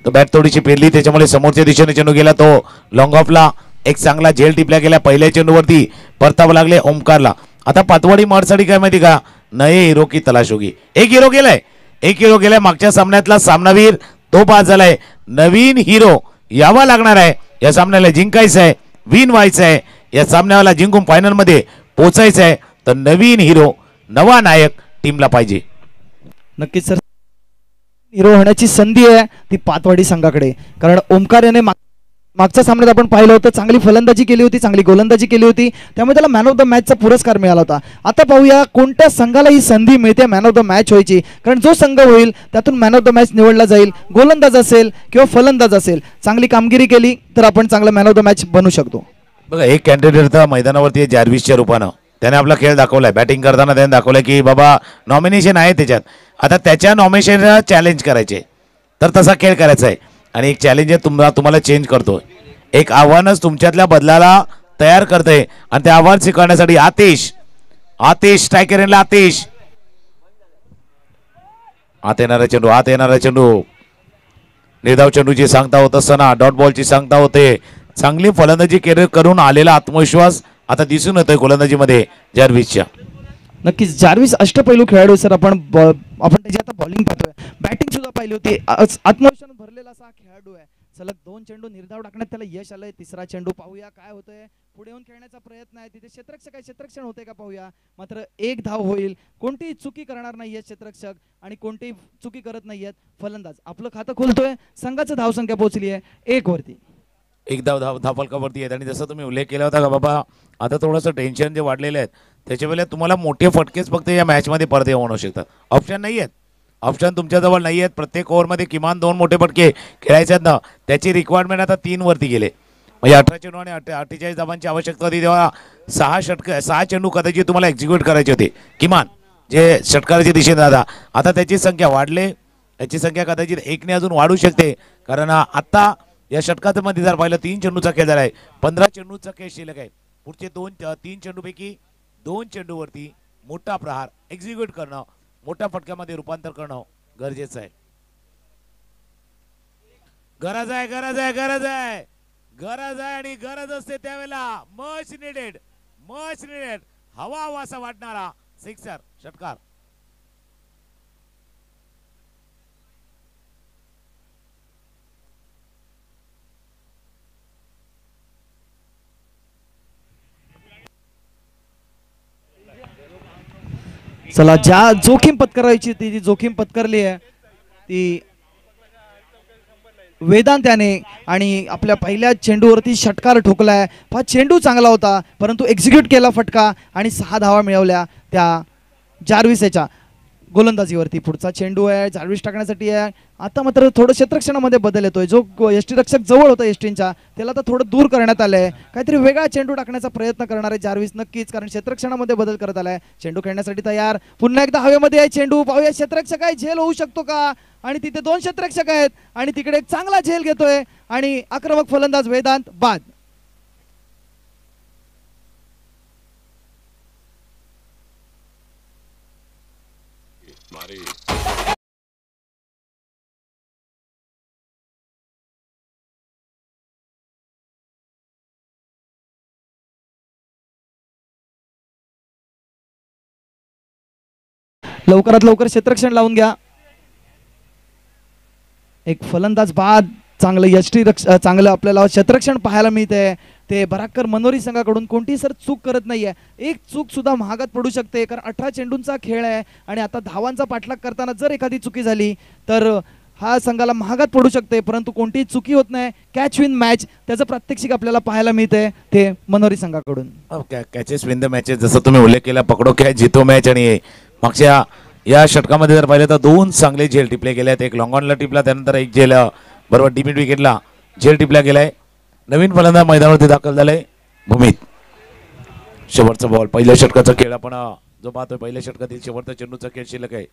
तो बॅट थोडीशी पेरली, त्याच्यामुळे समोरच्या दिशेने चेंडू गेला, तो लॉंग ऑफला एक चांगला झेल टिपल्या गेला. पहिल्या चेंडूवरती परतावं लागले ओमकारला. आता पातवाडी मडसाठी काय माहिती का, नये हिरो की तलाश होगी. एक हिरो गेलाय, मागच्या सामन्यातला सामनावीर तो बाद झालाय. नवीन हिरो यावा लागणार आहे. या सामन्याला जिंकायचं आहे, विन व्हायचं आहे, या सामन्याला जिंकून फायनल मध्ये पोहोचायचं आहे. तर नवीन हिरो, नवा नायक टीमला पाहिजे. नक्कीच सर, हिरो होण्याची संधी आहे ती पातवाडी संघाकडे. कारण ओमकार याने मागच्या सामन्यात आपण पाहिलं होतं चांगली फलंदाजी केली होती, चांगली गोलंदाजी केली होती, त्यामुळे त्याला मॅन ऑफ द मॅचचा पुरस्कार मिळाला होता. आता पाहूया कोणत्या संघाला ही संधी मिळते मॅन ऑफ द मॅच व्हायची. कारण जो संघ होईल त्यातून मॅन ऑफ द मॅच निवडला जाईल. गोलंदाज असेल किंवा फलंदाज असेल, चांगली कामगिरी केली तर आपण चांगला मॅन ऑफ द मॅच बनू शकतो. बघा, एक कॅन्डिडेट तर मैदानावरती जार्विसच्या रूपानं त्याने आपला खेळ दाखवलाय. बॅटिंग करताना त्याने दाखवलंय की बाबा नॉमिनेशन आहे त्याच्यात. आता त्याच्या नॉमिनेशनला चॅलेंज करायचे, तर तसा खेळ करायचा आहे. आणि एक चॅलेंज आहे तुम्हाला चेंज करतोय, एक आव्हानच तुमच्यातल्या बदलाला तयार करतंय. आणि ते आव्हान स्वीकारण्यासाठी आतिश स्ट्रायकर आतिश आत येणारा चेंडू निर्धाव चेंडूची सांगता होत असताना डॉट बॉलची सांगता होते. चांगली फलंदाजी करून आलेला आत्मविश्वास आता दिसून येतोय गोलंदाजीमध्ये जार्विसच्या. नक्कीच जार्विस अष्टपैलू खेळाडू सर. आपण त्याची आता बॉलिंग पाहतोय, बॅटिंग सुद्धा पाहिली होती. आत्मविश्वास भरलेला असा खेळाडू आहे. सलग 2 चेंडू निर्धाव टाकण्यात त्याला यश आलंय. तिसरा चेंडू पाहूया काय होतंय. पुढे येऊन खेळण्याचा प्रयत्न आहे, तिथे क्षेत्ररक्षण होते का पाहूया. मात्र 1 धाव होईल. कोणतीही चुकी करणार नाहीये क्षेत्ररक्षक आणि कोणतीही चुकी करत नाहीयेत फलंदाज. आपलं खातं खोलतोय, संघाचं धावसंख्या पोहोचली आहे 1 वरती. एक धावफलकावरती आहेत. आणि जसं तुम्ही उल्लेख केला होता का बाबा, आता थोडंसं टेन्शन जे वाढलेलं आहे त्याच्या वेळेला तुम्हाला मोठे फटकेच फक्त या मॅचमध्ये परत येऊ शकतात. ऑप्शन नाही आहेत, ऑप्शन तुमच्याजवळ नाही आहेत. प्रत्येक ओव्हरमध्ये किमान 2 मोठे फटके खेळायचे आहेत ना, त्याची रिक्वायरमेंट आता 3 वरती गेले. म्हणजे 18 चेंडू आणि 48 धावांची आवश्यकता होती, तेव्हा 6 चेंडू कदाचित तुम्हाला एक्झिक्यूट करायचे होते किमान, जे षटकाराच्या दिशेने जाता. आता त्याची संख्या वाढले, त्याची संख्या कदाचित 1ने अजून वाढू शकते, कारण आता या षटकामध्ये जर पाहिलं 3 चेंडूचा खेळ झालाय, 15 चेंडूचा खेळ शिल्लक आहे. पुढचे 3 चेंडूपैकी 2 चेंडूवरती मोठा प्रहार एक्झिक्यूट करणं, मोठ्या फटक्यामध्ये रूपांतर करणं गरजेचं आहे. गरज आहे, गरज आहे, गरज आहे, गरज आहे, आणि गरज असते त्यावेळेला मच निडेड, मच निडेड, हवा हवा असा वाटणारा सिक्सर षटकार. चला, ज्या जोखीम पत्करायची ती जोखीम पत्करली आहे ती वेदांत याने, आणि आपल्या पहिल्या चेंडूवरती षटकार ठोकलाय. हा चेंडू चांगला होता, परंतु एक्झिक्यूट केला फटका आणि 6 धावा मिळवल्या त्या जार्विस याच्या गोलंदाजीवरती. पुढचा चेंडू आहे जार्विस टाकण्यासाठी आहे. आता मात्र थोडं क्षेत्रक्षणामध्ये बदल येतोय. जो यष्टीरक्षक जवळ होता यष्टींच्या, त्याला आता थोडं दूर करण्यात आलंय. काहीतरी वेगळा चेंडू टाकण्याचा प्रयत्न करणार आहे जार्विस नक्कीच, कारण क्षेत्रक्षणामध्ये बदल करत आलाय. चेंडू खेळण्यासाठी तयार, पुन्हा एकदा हवेमध्ये आहे चेंडू. पाहूया क्षेत्ररक्षक आहे, झेल होऊ शकतो का, आणि तिथे 2 क्षेत्ररक्षक आहेत आणि तिकडे एक चांगला झेल घेतोय आणि आक्रमक फलंदाज वेदांत बाद. लवकरात लवकर क्षेत्ररक्षण लावून घ्या. एक फलंदाज बाद, चांगलं चांगलं आपल्याला क्षेत्ररक्षण पाहायला मिळते. ते बराकर मनोरी संघाकडून कोणतीही सर चूक करत नाहीये. एक चूक सुद्धा महागात पडू शकते, कारण 18 चेंडूंचा खेळ आहे आणि आता धावांचा पाठलाग करताना जर एखादी चुकी झाली तर हा संघाला महागात पडू शकते, परंतु कोणतीही चुकी होत नाही. कॅच विन मॅच, त्याचं प्रात्यक्षिक आपल्याला पाहायला मिळते ते मनोरी संघाकडून. कॅचेस विन द मॅचेस, जसं तुम्ही उल्लेख केला, पकडो कॅच जितो मॅच, आणि मागच्या या षटकामध्ये जर पाहिलं तर 2 चांगले झेल टिपले गेले आहेत. एक लॉंग ऑनला टिपला, त्यानंतर एक झेल बरोबर डिमिट विकेटला झेल टिपला गेलाय. नवीन फलंदाज मैदानावरती दाखल झालाय भूमित. शेवटचा बॉल पहिल्या षटकाचा खेळ आपण जो पाहतोय, पहिल्या षटकातील शेवटचा चेंडूचा खेळ शिल्लक आहे.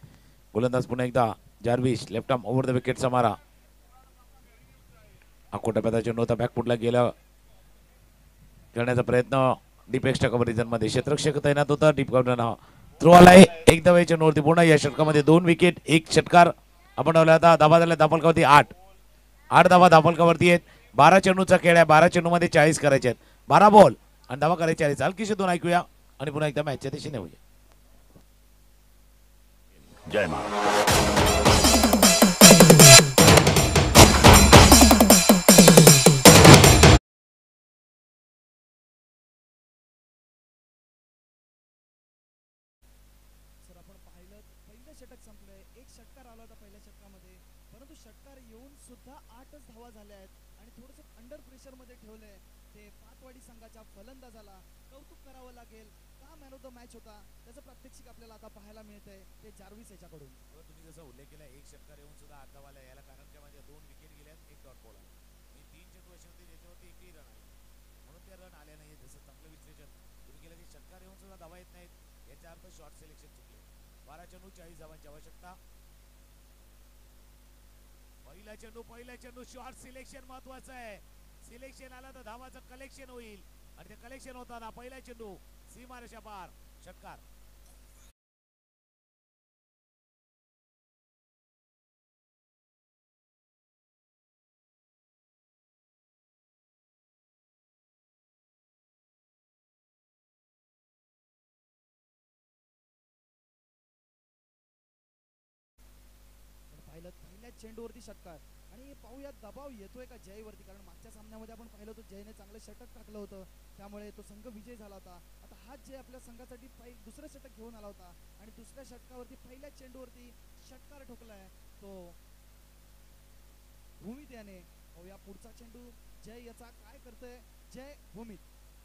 गोलंदाज पुन्हा एकदा Jarvis, left arm over the विकेटचा मारा. अकोटा चेंडू होता, बॅकफुटला गेला, खेळण्याचा प्रयत्न डीप एक्स्ट्रा कव्हरेजन मध्ये क्षेत्ररक्षक तैनात होता. डीप कव्हर थ्रो आलाय एक धावेच्या नोवरती. पुन्हा या षटकामध्ये 2 विकेट, 1 षटकार आपण लावला. आता धावा झाल्या धापलकावरती 8 धावा धापलकावरती आहेत. 12 चेंडूचा खेळ आहे. 12 चेंडूमध्ये 40 करायचे आहेत. 12 बॉल आणि धावा करायचे 40. हलकीशी 2 ऐकूया आणि पुन्हा एकदा मॅचच्या दिशेने होऊया. जय महाराज. पहिलं षटक संपलंय. 1 षटकार आला होता पहिल्या षटकामध्ये, परंतु षटकार येऊन सुद्धा 8च धावा झाल्या आहेत आणि थोडंसं अंडर प्रेशर मध्ये ठेवलंय ते पातवाडी संघाच्या फलंदाजाला. कौतुक करावं लागेल, का मॅन ऑफ द मॅच होता, त्याचं प्रात्यक्षिक आपल्याला आता पाहायला मिळतंय ते जार्विस याच्याकडून. तुम्ही जसं उल्लेख केला, 1 षटकार येऊन सुद्धा 8 धावा आल्या. याला कारण काय म्हणजे 2 विकेट गेल्यात, 1 डॉट बॉल आला आणि 3 चेंडू असे होते ज्याच्यावरती एकही रन आला, म्हणून ते रन आले नाही. जसं चांगलं विश्लेषण तुम्ही केलं की षटकार येऊन सुद्धा धावा येत नाहीत, याचा अर्थ शॉर्ट सिलेक्शन चुकले. 12 चेंडू 40 धावांची आवश्यकता. पहिला चेंडू शॉर्ट सिलेक्शन महत्वाचं आहे. सिलेक्शन आला तर धावाचं कलेक्शन होईल आणि ते कलेक्शन होताना पहिला चेंडू सीमारेषा पार, षटकार. पहिल्या चेंडूवरती षटकार, आणि पाहूया दबाव येतोय का जयवरती, कारण मागच्या सामन्यामध्ये आपण पाहिलं होतं जयने चांगलं षटक टाकलं होतं, त्यामुळे तो संघ विजय झाला होता. आता हाच जय आपल्या संघासाठी दुसरं षटक घेऊन आला होता आणि दुसऱ्या षटकावरती पहिल्या चेंडूवरती षटकार ठोकलाय तो भूमित याने. पाहूया पुढचा चेंडू जय याचा काय करतोय. जय भूमित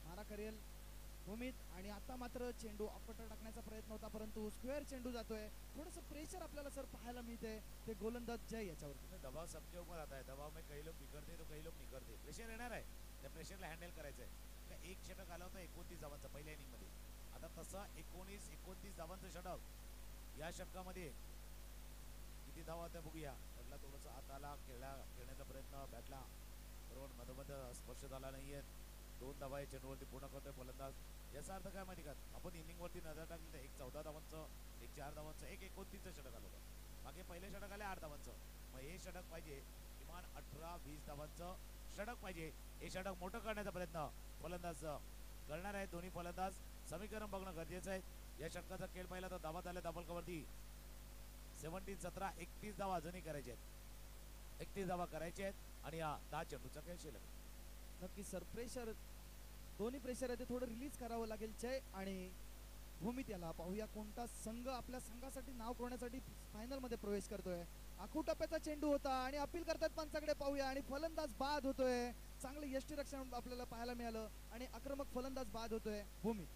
मारा करेल भूमित, आणि आता मात्र चेंडू अपटर टाकण्याचा प्रयत्न होता, परंतु स्क्वेअर चेंडू जातोय. थोडंसं प्रेशर आपल्याला सर पाहायला मिळते ते गोलंदाज जय याच्यावरती. दबाव सबके ऊपर आता है. दबाव में कई लोग बिगड़ते तो कई लोग निकलते. प्रेशर येणार आहे, त्या प्रेशरला हँडल करायचं आहे. एक षटक आलं होतं 29 धावांचं पहिल्या इनिंगमध्ये. आता तसं 19-29 धावांचं षटक या षटकामध्ये किती धावा होत्या बघूया. त्यातला थोडंसं आत आला, खेळण्याचा प्रयत्न बॅटला बरोबर मधोमध स्पर्श झाला नाहीये. 2 धावा या चेंडूवरती पूर्ण करतोय फलंदाज. याचा अर्थ काय माहिती का, आपण इनिंगवरती नजर टाकली तर एक 14 धावांचं, एक 4 धावांचं, एक 29चं षटक आलं होतं. मागे पहिले षटक आले 8 धावांचं. मग हे षटक पाहिजे किमान 18-20 धावांचं षटक पाहिजे. हे षटक मोठं करण्याचा प्रयत्न फलंदाज करणार आहेत. दोन्ही फलंदाज समीकरण बघणं गरजेचं आहे. या षटकाचा खेळ पाहिला तर धावा झाल्या डबल कवरती 17-17 31 धावा अजूनही करायचे आहेत. 31 धावा करायचे आहेत आणि हा 10 चेंडूचा खेळ शिल्लक. नक्की सर, प्रेशर दोन्ही प्रेशर आहे ते थोडं रिलीज करावं लागेल. जय आणि भूमित याला पाहूया कोणता संघ आपल्या संघासाठी नाव कोरण्यासाठी फायनल मध्ये प्रवेश करतोय. आखू टप्प्याचा चेंडू होता आणि अपील करतात पंचाकडे पाहूया आणि फलंदाज बाद होतोय. चांगलं यष्टीरक्षण आपल्याला पाहायला मिळालं आणि आक्रमक फलंदाज बाद होतोय भूमित.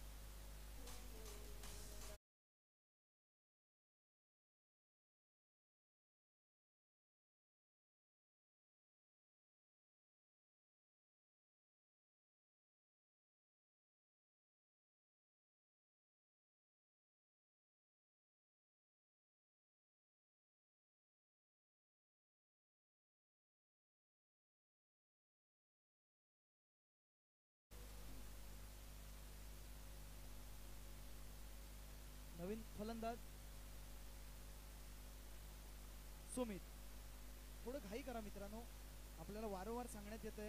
नवीन फलंदाज सुमित. थोडं घाई करा मित्रांनो, आपल्याला वारंवार सांगण्यात येते,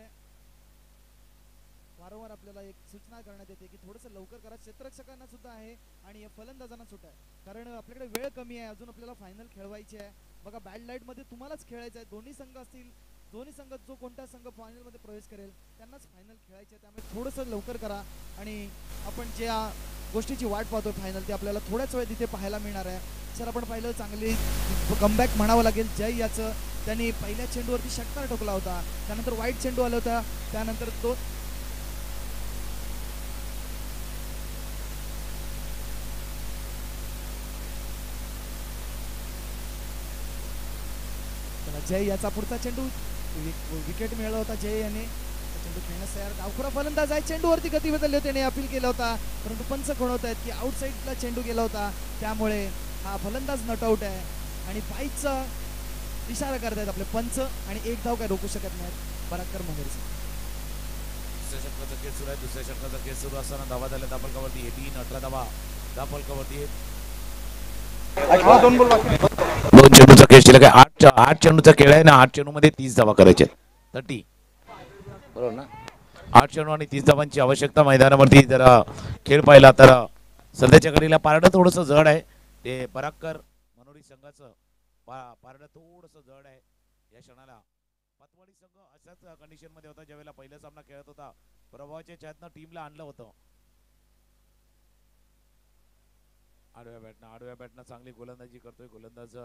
वारंवार आपल्याला एक सूचना करण्यात येते की थोडंसं लवकर करा. क्षेत्ररक्षकांना सुद्धा आहे आणि या फलंदाजांना सुद्धा आहे, कारण आपल्याकडे वेळ कमी आहे. अजून आपल्याला फायनल खेळवायची आहे. बघा बॅड लाईट मध्ये तुम्हालाच खेळायचं आहे. दोन्ही संघ असतील, दोन्ही संघ जो कोणता संघ फायनल मध्ये प्रवेश करेल त्यांनाच फायनल खेळायचे आहे. त्यामुळे थोडंसं लवकर करा आणि आपण ज्या गोष्टीची वाट पाहतोय फायनल ती आपल्याला थोड्याच वेळ तिथे पाहायला मिळणार आहे. सर आपण पाहिलं चांगली कमबॅक म्हणावं लागेल जय याचं. त्यांनी पहिल्या चेंडूवरती षटकार ठोकला होता, त्यानंतर वाईट चेंडू आला होता, त्यानंतर तो जय याचा पुढचा चेंडू विकेट मिळाला होता. जय याने चेंडू खेळण्यास तयार. डावखुरा फलंदाज आहे, चेंडूवरती गती बदलली, त्याने अपील केला होता परंतु पंच म्हणत आहेत की आउटसाईडला चेंडू गेला होता, त्यामुळे हा फलंदाज नॉट आउट आहे आणि पायचा इशारा करतायत आपले पंच आणि एक धाव काय रोखू शकत नाहीत बराकर मंगेरचे. दुसऱ्या षटकाचा खेळ सुरू आहे. दुसऱ्या षटकाचा खेळ सुरू असताना धावा झाल्या दाबल कवरती 18 धावा दाबल कवरती 2 चेंडूचा खेळ शिल्लक आहे. 8 चेंडूचा खेळ आहे ना. 8 चेंडू मध्ये 30 धावा करायचे 30 बरोबर ना. 8 चेंडू आणि 30 धावांची आवश्यकता. मैदानावरती जर खेळ पाहिला तर सध्याच्या घडीला पारडं थोडंसं जड आहे. ते बराकर मनोरी संघाचं पारडं थोडंसं जड आहे या क्षणाला. पातवाडी संघ अशाच कंडिशन मध्ये होता ज्यावेळेला पहिला सामना खेळत होता. प्रभावाच्या ह्याच्यातनं टीमला आणलं होतं. आडव्या बॅटनं चांगली गोलंदाजी करतोय गोलंदाज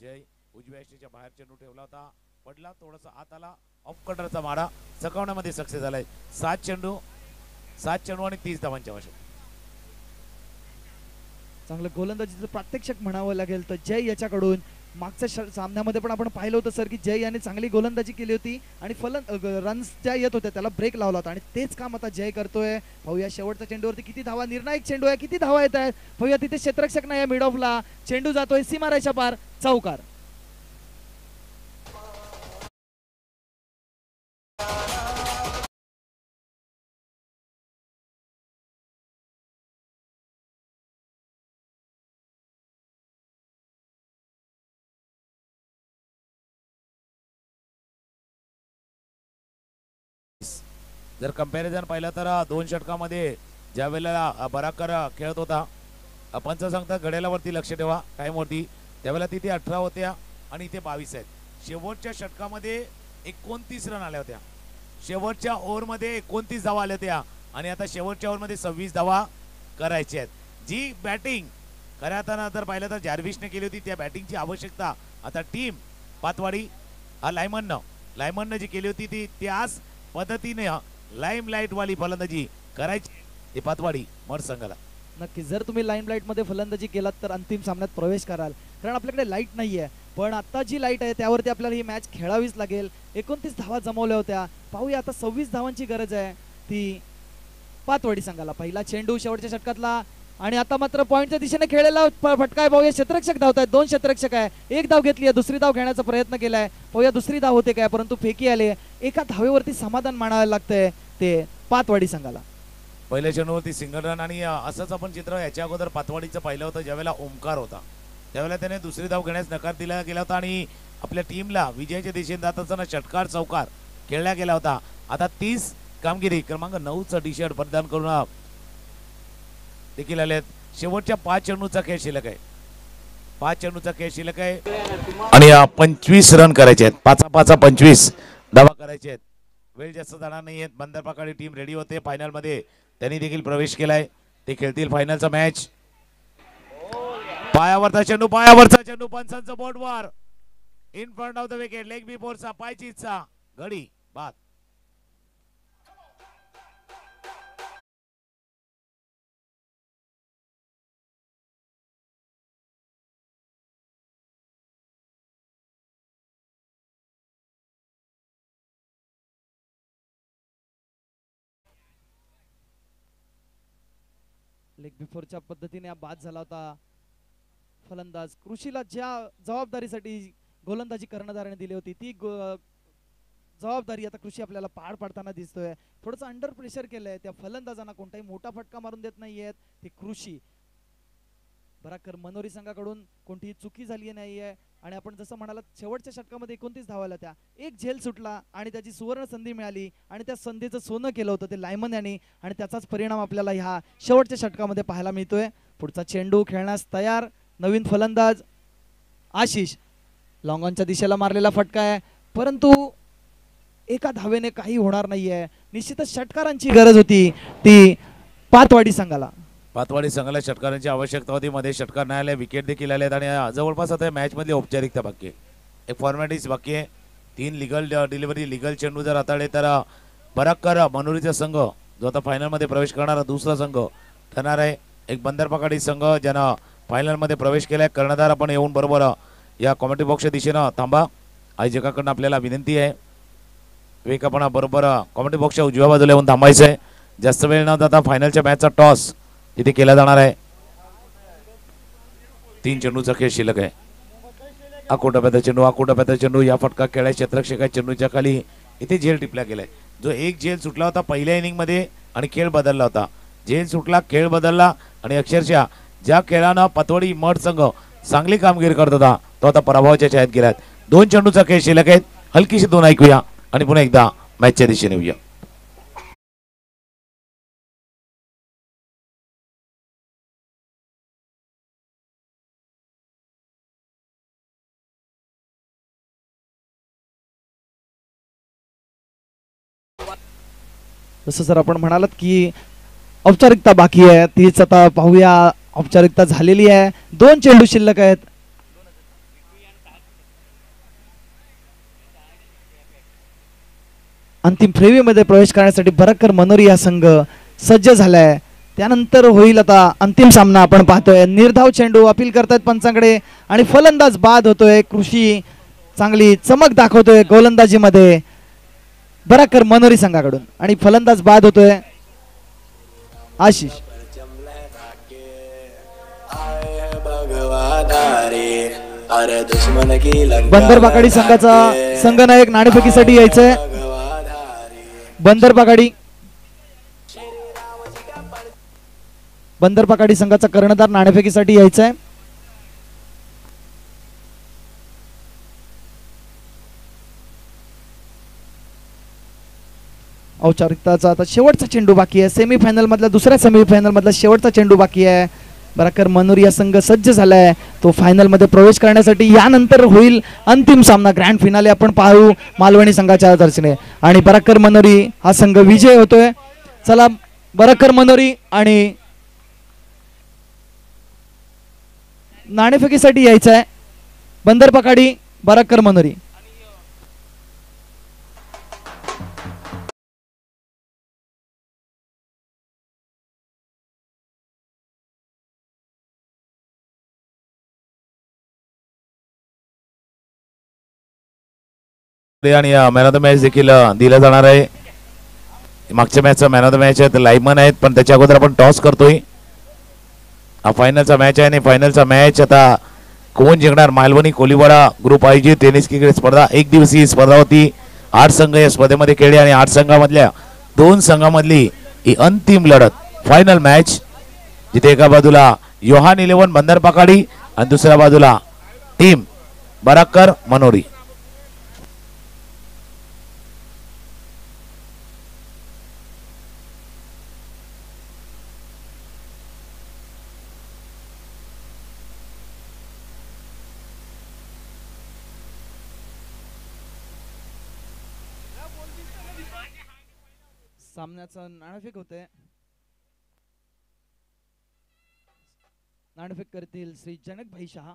जय. उजव्या यष्टीच्या बाहेर चेंडू ठेवला होता, पडला, थोडासा आत आला, ऑफ कटरचा मारा चकवण्यामध्ये सक्सेस झालाय. 7 चेंडू आणि 30 धावांची आवश्यकता. चांगलं गोलंदाजीचं प्रात्यक्षिक म्हणावं लागेल तर जय याच्याकडून. मागच्या सामन्यामध्ये पण आपण पाहिलं होतं सर की जय याने चांगली गोलंदाजी केली होती आणि रन्स ज्या येत होत्या त्याला ब्रेक लावला होता आणि तेच काम आता जय करतोय. पाहूया शेवटच्या चेंडूवरती किती धावा, निर्णायक चेंडू आहे, किती धावा येत आहेत पाहूया. तिथे क्षेत्ररक्षक नाही, मिड ऑफला चेंडू जातोय सीमारेषा पार, चौकार. जर कंपॅरिझन पाहिलं तर 2 षटकामध्ये ज्या वेळेला बराकर खेळत होता, पंच सांगतात घड्याळावरती लक्ष ठेवा टाइमवरती, त्यावेळेला तिथे 18 होत्या आणि इथे 22 आहेत. शेवटच्या षटकामध्ये 29 रन आल्या होत्या. शेवटच्या ओव्हरमध्ये 29 धावा आल्या होत्या आणि आता शेवटच्या ओव्हरमध्ये 26 धावा करायच्या आहेत. जी बॅटिंग खऱ्या अर्थानं जर पाहिलं तर जार्विसने केली होती, त्या बॅटिंगची आवश्यकता आता टीम पातवाडी लायमननं जी केली होती ती त्याच पद्धतीने लाईम लाईट वाली फलंदाजी करायची ते पातवाडी मर संघाला. नक्की जर तुम्ही लाईन लाईट मध्ये फलंदाजी केलात तर अंतिम सामन्यात प्रवेश कराल, कारण आपल्याकडे लाईट नाहीये. पण आता जी लाईट आहे त्यावरती आपल्याला ही मॅच खेळावीच लागेल. 29 धावा जमवल्या होत्या. पाहूया आता 26 धावांची गरज आहे ती पातवाडी संघाला. पहिला चेंडू शेवटच्या षटकातला आणि आता मात्र पॉईंटच्या दिशेने खेळलेला फटका आहे. पाहूया क्षेत्ररक्षक धावत आहेत, 2 क्षेत्ररक्षक आहे. एक धाव घेतली आहे, दुसरी धाव घेण्याचा प्रयत्न केलाय. पाहूया दुसरी धाव होते काय, परंतु फेकी आले. एका धावेवरती समाधान मानायला लागतंय ते पातवाडी संघाला. पहिल्या चेंडूवरती सिंगल रन आणि असंच आपण चित्र याच्या अगोदर पातवाडीचं पाहिलं होतं. ज्यावेळेला ओमकार होता त्यावेळेला त्याने दुसरी धाव घेण्यास नकार दिला गेला होता आणि आपल्या टीमला विजयाच्या दिशेने जात असताना षटकार चौकार खेळला गेला होता. आता 30 कामगिरी क्रमांक 9चा टी शर्ट परिधान करून देखील आले. शेवटच्या 5 चेंडूचा खेळ शिल्लक आहे. 5 चेंडूचा खेळ शिल्लक आहे आणि 25 रन करायचे आहेत. 5-5-25 धावा करायचे आहेत. वेळ जास्त जाणार नाहीये. बंदरपाकाडी टीम रेडी होते. फायनल मध्ये त्यांनी देखील प्रवेश केलाय. ते खेळतील फायनलचा मॅच. पायावरचा चेंडू पंचांचं बोर्डवर in front of the wicket. Leg बिफोरचा पायचीचा घडी बाद. लेग बिफोरच्या पद्धतीने बाद झाला होता. फलंदाज कृषीला ज्या जबाबदारीसाठी गोलंदाजी कर्णधाराने दिली होती ती जबाबदारी आता कृषी आपल्याला पार पाडताना दिसतोय. थोडंसं अंडर प्रेशर केलंय. त्या फलंदाजांना कोणताही मोठा फटका मारून देत नाहीयेत ते कृषी. बराकर मनोरी संघाकडून कोणतीही चुकी झाली नाहीये आणि आपण जसं म्हणालात शेवटच्या षटकामध्ये 29 धावाला त्या एक झेल सुटला आणि त्याची सुवर्ण संधी मिळाली आणि त्या संधीचं सोनं केलं होतं ते लायमन यांनी आणि त्याचाच परिणाम आपल्याला ह्या शेवटच्या षटकामध्ये पाहायला मिळतोय. पुढचा चेंडू खेळण्यास तयार नवीन फलंदाज आशिष. लॉंग ऑनच्या दिशेला मारलेला फटका आहे, परंतु एका धावेने काही होणार नाहीये. निश्चितच षटकारांची गरज होती ती पातवाडी संघाला. पातवाडी संघाला षटकारांची आवश्यकता होती. मध्ये षटकार नाही आले, विकेट देखील आले आणि जवळपास आता मॅच मधली औपचारिकता बाकी आहे. एक फॉर्मॅलिटीज बाकी आहे. 3 लिगल डिलिव्हरी लिगल चेंडू जर हाताळले तर बराकर मनोरीचा संघ जो आता फायनल मध्ये प्रवेश करणारा दुसरा संघ ठरणार आहे. एक बंदरपाकाडी संघ ज्यानं फायनल मध्ये प्रवेश केलाय. कर्णधार आपण येऊन बरोबर या कॉमेंट्री बॉक्सच्या दिशेनं थांबा. आयोजकाकडून आपल्याला विनंती आहे विवेक आपण बरोबर कॉमेंट्री बॉक्सच्या उजव्या बाजूला येऊन थांबायचं आहे. जास्त वेळ न जाता फायनलच्या मॅचचा टॉस इथे केला जाणार आहे. 3 चेंडूचा खेळ शिल्लक आहे. आकोटाप्याचा चेंडू या फटका खेळाय क्षेत्ररक्षक चेंडूच्या खाली इथे झेल टिपला गेलाय. जो एक झेल सुटला होता पहिल्या इनिंग मध्ये आणि खेळ बदलला होता. झेल सुटला, खेळ बदलला आणि अक्षरशः ज्या खेळानं पातवाडी मठ संघ चांगली कामगिरी करत होता तो आता पराभवाच्या छायेत गेलाय. 2 चेंडूचा खेळ शिल्लक आहेत. हलकीशी 2 ऐकूया आणि पुन्हा एकदा मॅचच्या दिशेने येऊया. जसं सर आपण म्हणालात की औपचारिकता बाकी आहे तीच आता पाहूया. औपचारिकता झालेली आहे. 2 चेंडू शिल्लक आहेत. अंतिम फेरीमध्ये प्रवेश करण्यासाठी बराकर मनोरी हा संघ सज्ज झालाय. त्यानंतर होईल आता अंतिम सामना. आपण पाहतोय निर्धाव चेंडू अपील करतायत पंचांकडे आणि फलंदाज बाद होतोय. कृषी चांगली चमक दाखवतोय गोलंदाजीमध्ये बराकर मनोरी संघाकडून आणि फलंदाज बाद होतोय आशिष. बंदरपाकाडी संघाचा संघनायक नाणेफेकीसाठी यायचंय. बंदरपाकाडी संघाचा कर्णधार नाणेफेकीसाठी यायचंय. औपचारिकताचा आता शेवटचा चेंडू बाकी आहे. सेमीफायनल मधला दुसऱ्या सेमीफायनल मधला शेवटचा चेंडू बाकी आहे. बराकर मनोरी या संघ सज्ज झालाय तो फायनल मध्ये प्रवेश करण्यासाठी. यानंतर होईल अंतिम सामना, ग्रँड फिनाले आपण पाहू मालवणी संघाच्या दर्शने आणि बराकर मनोरी हा संघ विजय होतोय. चला बराकर मनोरी आणि नाणेफेकीसाठी यायचं आहे. बंदरपाकाडी बराकर मनोरी. आणि मॅन ऑफ द मॅच देखील दिला जाणार आहे. मागच्या मॅचचा मॅन ऑफ द मॅच आहे लाईमन आहेत, पण त्याच्या अगोदर आपण टॉस करतोय. हा फायनलचा मॅच आहे आणि फायनलचा मॅच आता कोण जिंकणार. मालवणी कोलीवाडा ग्रुप आयोजित टेनिस क्रिकेट स्पर्धा एक दिवसीय स्पर्धा होती. 8 संघ या स्पर्धेमध्ये खेळले आणि 8 संघामधल्या 2 संघामधली ही अंतिम लढत फायनल मॅच, जिथे एका बाजूला योहान 11 बंदर पाकाडी आणि दुसऱ्या बाजूला टीम बराकर मनोरी. सामन्याचं नाणेफेक होते. नाणेफेक करतील श्री जनकभाई शहा.